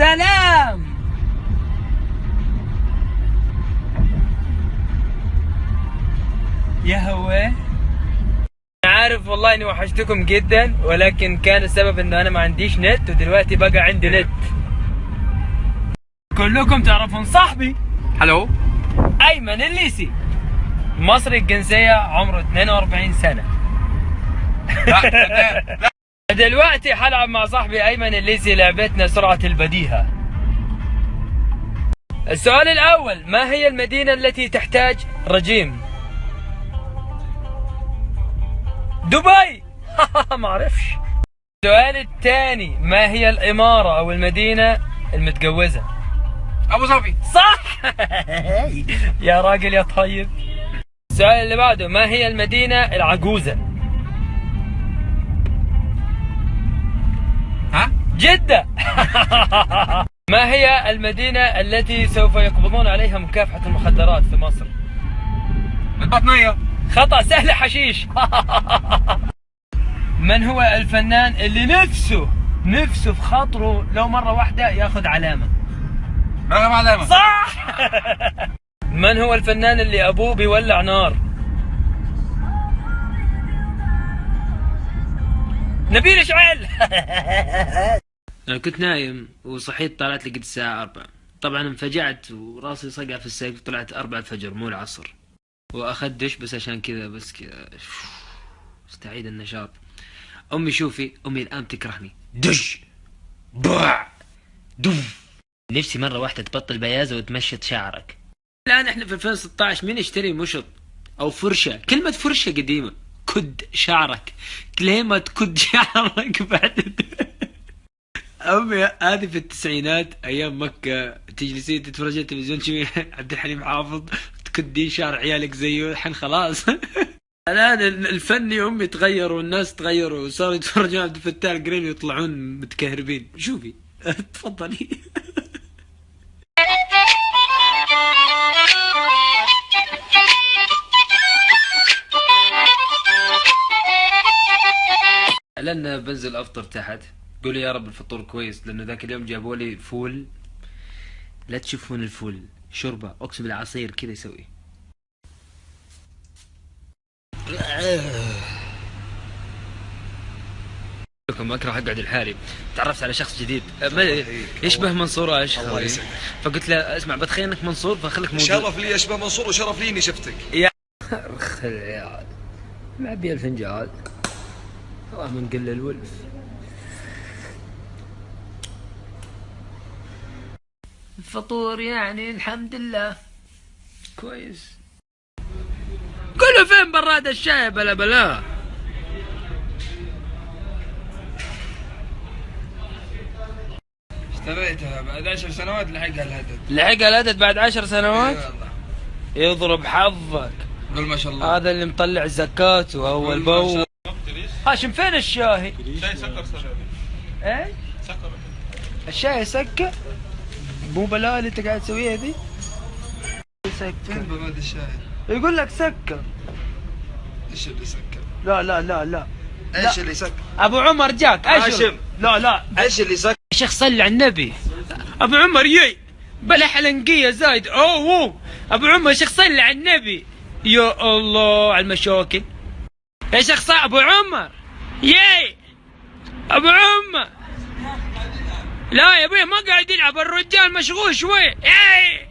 سلام. يا هو انا عارف والله اني وحشتكم جدا، ولكن كان السبب انه انا ما عنديش نت، ودلوقتي بقى عندي نت. كلكم تعرفون صاحبي هلو ايمن الليسي، مصري الجنسية، عمره 42 سنة. دلوقتي حلعب مع صاحبي ايمن الليسي لعبتنا سرعة البديهة. السؤال الاول: ما هي المدينة التي تحتاج رجيم؟ دبي. ما اعرفش. السؤال الثاني: ما هي الامارة او المدينة المتجوزة؟ ابو ظبي. صح. يا راجل يا طيب. السؤال اللي بعده: ما هي المدينة العجوزة؟ ها؟ جدة. ما هي المدينة التي سوف يقبضون عليها مكافحة المخدرات في مصر؟ البطنية. خطأ، سهل حشيش. من هو الفنان اللي نفسه في خاطره لو مرة واحدة ياخذ علامة؟ رقم علامة. صح. من هو الفنان اللي أبوه بيولع نار؟ نبيل شعيل. أنا كنت نايم وصحيت، طلعت لقيت الساعة 4. طبعا انفجعت وراسي صقع في السقف، طلعت 4 الفجر مو العصر، وأخذت دش بس عشان كذا، بس كذا استعيد النشاط. أمي شوفي، أمي الآن تكرهني. دش باع دف. نفسي مرة واحدة تبطل بيازة وتمشط شعرك. الآن احنا في 2016، مين يشتري مشط أو فرشة؟ كلمة فرشة قديمة. كد شعرك، ليه ما تكد شعرك بعد؟ أمي هذه في التسعينات أيام مكة، تجلسين تتفرجين تلفزيون شوي عبد الحليم حافظ، تكدين شعر عيالك زيه. الحين خلاص. الآن الفن يا أمي تغير والناس تغيروا، وصاروا يتفرجون عبد الفتاح القريني ويطلعون متكهربين. شوفي. تفضلي. لأن بنزل أفطر تحت، قولي يا رب الفطور كويس، لأنه ذاك اليوم جابوا لي فول. لا تشوفون الفول، شوربة، أقسم بالعصير كذا يسوي. لكم أكره أقعد لحالي. تعرفت على شخص جديد يشبه منصور أشخر، فقلت له اسمع بتخيل انك منصور فخليك موجود. شرف لي اشبه منصور، وشرف لي اني شفتك. يا اخ العيال، معبي الفنجان والله من قل الولف. الفطور يعني الحمد لله كويس. قولوا فين براد الشاي بلا بلا. اشتريتها بعد 10 سنوات، لحقها الهدد بعد 10 سنوات. يضرب حظك. قول ما شاء الله. هذا اللي مطلع زكاته اول باول. هاشم فين الشاهي؟ الشاي سكر صار. ايه؟ سكر. الشاي سكر؟ مو بلا اللي انت قاعد تسويها ذي؟ فين براد الشاي؟ يقول لك سكر. ايش اللي سكر؟ لا ايش اللي سكر؟ ابو عمر جاك هاشم. لا ايش اللي سكر؟ يا شيخ صلي على النبي. ابو عمر يي بلا حلنقيه زايد. اوه ابو عمر يا شيخ صلي على النبي. يا الله على المشاكل يا شيخ. ابو عمر يي ابو عمر. لا يا ابوي ما قاعد يلعب الرجال، مشغول شوي. يي